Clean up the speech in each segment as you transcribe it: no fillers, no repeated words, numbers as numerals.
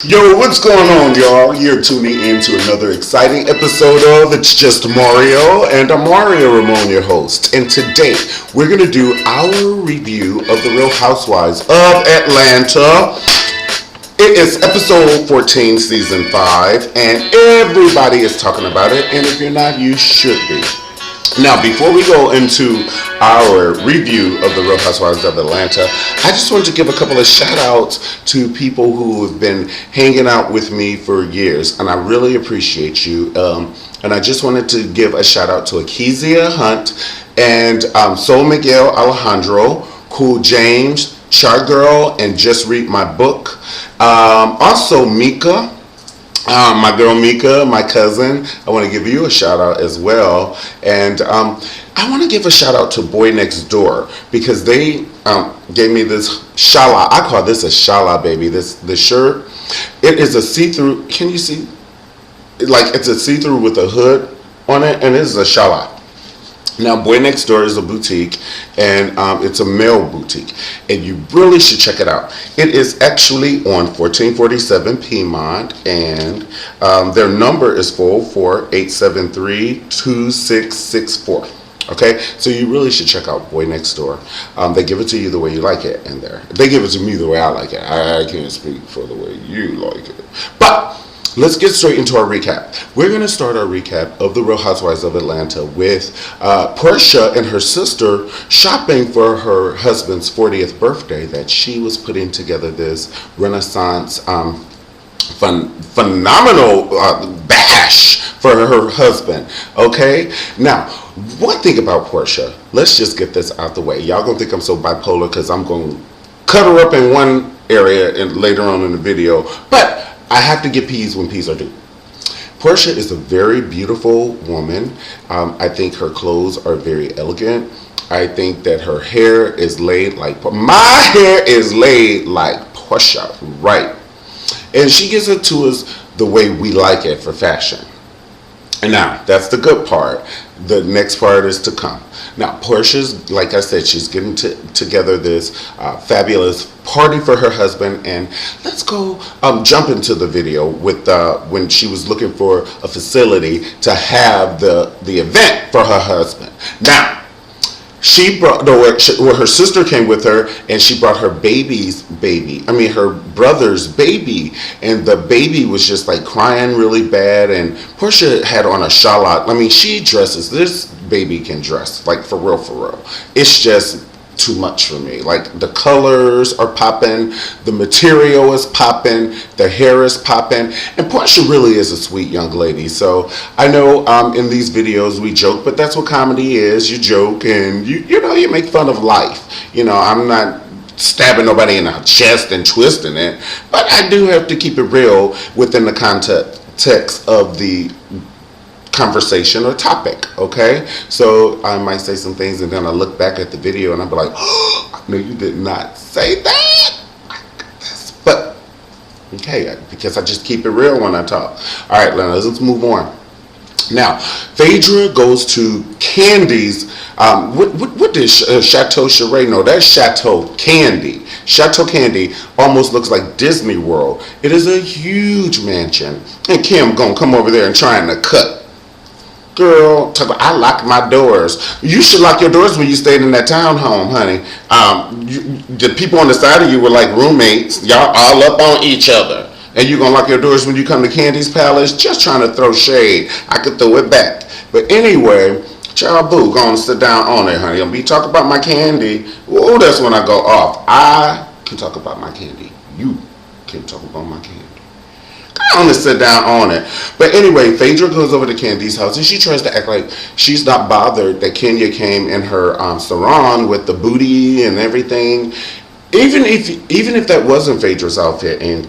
Yo, what's going on, y'all? You're tuning in to another exciting episode of It's Just Mario, and I'm Mario Ramone, your host. And today, we're going to do our review of The Real Housewives of Atlanta. It is episode 14, season 5, and everybody is talking about it, and if you're not, you should be. Now, before we go into our review of The Real Housewives of Atlanta, I just wanted to give a couple of shout outs to people who have been hanging out with me for years, and I really appreciate you. And I just wanted to give a shout out to Akezia Hunt and Sol Miguel Alejandro, Cool James, Char Girl, and Just Read My Book. Also, Mika. My girl Mika, my cousin, I want to give you a shout out as well. And I want to give a shout out to Boy Next Door because they gave me this shala. I call this a shala, baby. This shirt. It is a see-through. Can you see? Like it's a see-through with a hood on it, and it is a shala. Now, Boy Next Door is a boutique, and it's a male boutique, and you really should check it out. It is actually on 1447 Piedmont, and their number is 40873-2664. Okay, so you really should check out Boy Next Door. They give it to you the way you like it in there. They give it to me the way I like it. I can't speak for the way you like it. But let's get straight into our recap. We're going to start our recap of The Real Housewives of Atlanta with Portia and her sister shopping for her husband's 40th birthday that she was putting together this Renaissance phenomenal bash for her husband. Okay? Now, one thing about Portia, let's just get this out the way. Y'all going to think I'm so bipolar because I'm going to cut her up in one area and later on in the video. But I have to get peas when peas are due. Portia is a very beautiful woman. I think her clothes are very elegant. I think that her hair is laid like my hair is laid like Portia, right? And she gives it to us the way we like it for fashion. And now, that's the good part. The next part is to come. Now, Portia's, like I said, she's getting together this fabulous party for her husband. And let's go jump into the video with when she was looking for a facility to have the event for her husband. Now, she brought, her sister came with her, and she brought her her brother's baby, and the baby was just like crying really bad, and Portia had on a shallot. I mean, she dresses, this baby can dress, like for real. It's just too much for me. Like the colors are popping, the material is popping, the hair is popping, and Portia really is a sweet young lady. So I know in these videos we joke, but that's what comedy is. You joke and you make fun of life. I'm not stabbing nobody in the chest and twisting it, but I do have to keep it real within the context of the conversation or topic, okay? So I might say some things and then I look back at the video and I'll be like, oh, no, you did not say that. But, okay, because I just keep it real when I talk. All right, let's move on. Now, Phaedra goes to Candy's, what is Chateau Charade? No, that's Chateau Candy. Chateau Candy almost looks like Disney World. It is a huge mansion. And Kim gonna come over there and trying to cut. Girl, I lock my doors. You should lock your doors when you stayed in that townhome, honey. The people on the side of you were like roommates. Y'all all up on each other. And you gonna lock your doors when you come to Candy's Palace? Just trying to throw shade. I could throw it back. But anyway, child boo, gonna sit down on it, honey. I'll be talking about my candy. Oh, that's when I go off. I can talk about my candy. You can talk about my candy. I want to sit down on it. But anyway, Phaedra goes over to Candy's house and she tries to act like she's not bothered that Kenya came in her sarong with the booty and everything. Even if that wasn't Phaedra's outfit and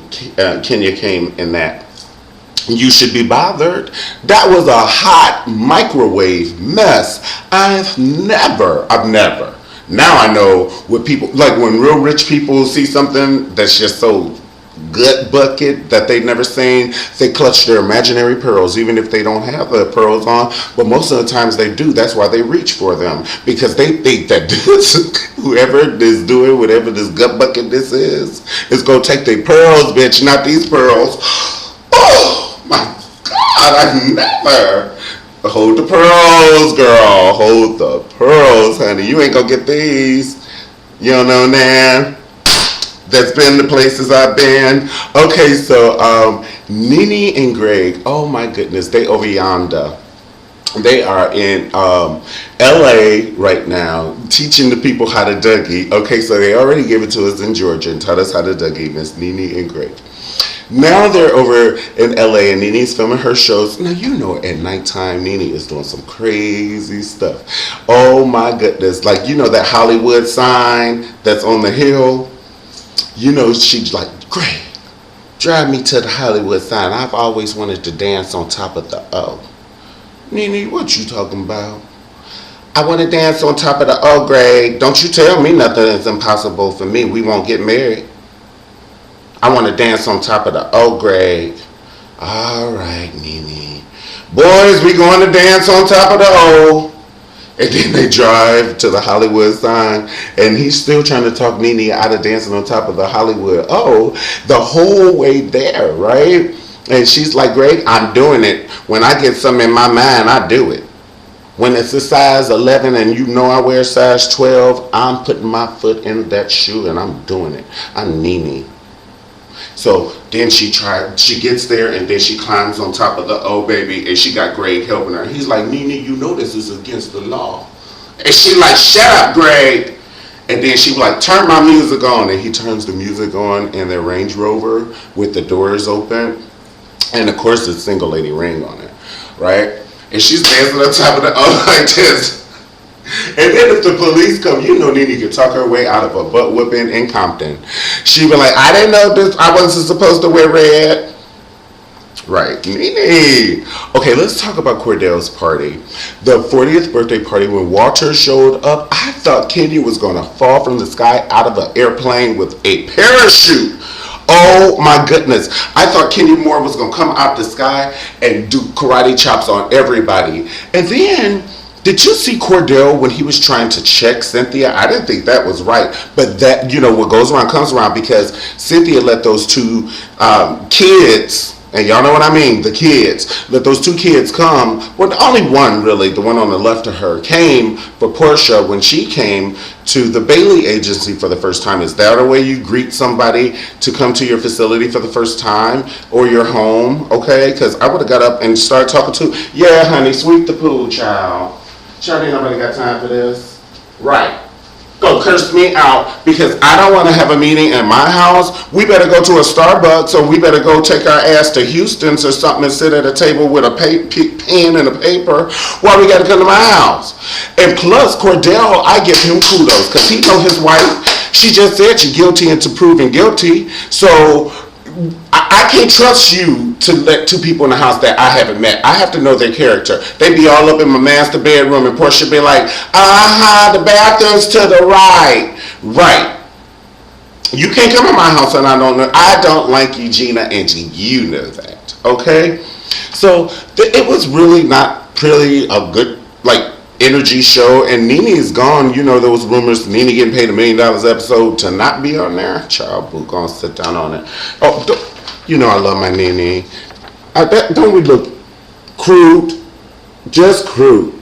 Kenya came in that, you should be bothered. That was a hot microwave mess. I've never. Now I know what people, like when real rich people see something that's just so gut bucket that they've never seen. They clutch their imaginary pearls, even if they don't have the pearls on. But most of the times they do. That's why they reach for them, because they think that whoever is doing whatever this gut bucket this is gonna take their pearls, bitch, not these pearls. Oh my God! I never. Hold the pearls, girl. Hold the pearls, honey. You ain't gonna get these. You don't know, Nan. That's been the places I've been. Okay, so Nene and Gregg, oh my goodness, they over yonder. They are in LA right now, teaching the people how to Dougie. Okay, so they already gave it to us in Georgia and taught us how to Dougie, Miss Nene and Gregg. Now they're over in LA and Nene's filming her shows. Now you know at nighttime Nene is doing some crazy stuff. Oh my goodness. Like, you know that Hollywood sign that's on the hill? You know, she's like, Gregg, drive me to the Hollywood sign. I've always wanted to dance on top of the O. Nene, what you talking about? I want to dance on top of the O, Gregg. Don't you tell me nothing is impossible for me. We won't get married. I want to dance on top of the O, Gregg. All right, Nene. Boys, we going to dance on top of the O. And then they drive to the Hollywood sign, and he's still trying to talk Nene out of dancing on top of the Hollywood O the whole way there, right? And she's like, Gregg, I'm doing it. When I get something in my mind, I do it. When it's a size 11 and you know I wear size 12, I'm putting my foot in that shoe and I'm doing it. I'm Nene. So then she gets there and then she climbs on top of the O, baby, and she got Gregg helping her. He's like, Nene, you know this is against the law. And she like, shut up, Gregg. And then she like, turn my music on. And he turns the music on in their Range Rover with the doors open. And of course, there's Single Lady Ring on it, right? And she's dancing on top of the O like this. And then if the police come, you know Nene could talk her way out of a butt whooping in Compton. She'd be like, I didn't know this. I wasn't supposed to wear red. Right, Nene. Okay, let's talk about Cordell's party. The 40th birthday party when Walter showed up, I thought Kendi was going to fall from the sky out of an airplane with a parachute. Oh my goodness. I thought Kendi Moore was going to come out the sky and do karate chops on everybody. And then, did you see Cordell when he was trying to check Cynthia? I didn't think that was right. But that, you know, what goes around comes around, because Cynthia let those two kids, and y'all know what I mean, the kids, let those two kids come. Well, only one really, the one on the left of her, came for Portia when she came to the Bailey agency for the first time. Is that a way you greet somebody to come to your facility for the first time, or your home? Okay, because I would have got up and started talking to, yeah, honey, sweep the pool, child. Sure, ain't nobody got time for this. Right. Go curse me out because I don't want to have a meeting at my house. We better go to a Starbucks, or we better go take our ass to Houston's or something and sit at a table with a pen and a paper while we got to come to my house. And plus, Cordell, I give him kudos because he know his wife. She just said she's guilty until proven guilty. So I can't trust you to let two people in the house that I haven't met. I have to know their character. They be all up in my master bedroom and Portia be like, the bathroom's to the right. Right. You can't come in my house and I don't know. I don't like you, Gina, and you know that. Okay? So it was really not really a good, like, energy show, and Nene is gone. You know, there was rumors Nene getting paid $1 million episode to not be on there. Child, boo, gonna sit down on it. Oh, you know I love my Nene. Don't we look crude? Just crude.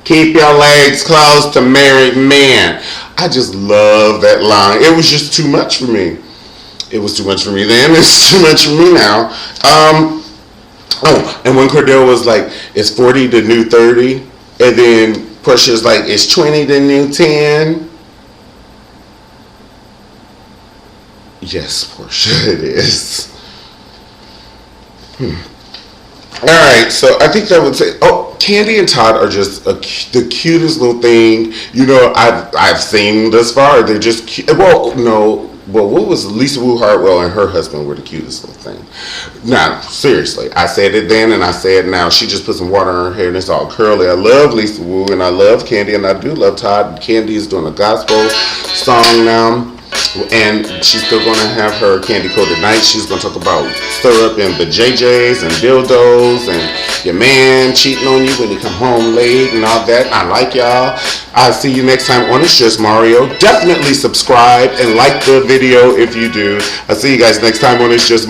Keep your legs closed to married men. I just love that line. It was just too much for me. It was too much for me then. It's too much for me now. Oh, and when Cordell was like, "It's 40 the new 30," and then Portia's like, "It's 20 the new 10." Yes, Portia, it is. All right, so I think that would say, oh, Kandi and Todd are just the cutest little thing. You know, I've seen thus far. They're just cute. Well, no. Well, what was Lisa Wu Hartwell and her husband were the cutest little thing. Now, seriously, I said it then and I say it now. She just put some water on her hair and it's all curly. I love Lisa Wu and I love Kandi and I do love Todd. Kandi is doing a gospel song now, And she's still going to have her candy coated night. She's going to talk about syrup and vajayjays and dildos and your man cheating on you when you come home late and all that. I like y'all. I'll see you next time on It's Just Mario. Definitely subscribe and like the video if you do. I'll see you guys next time on It's Just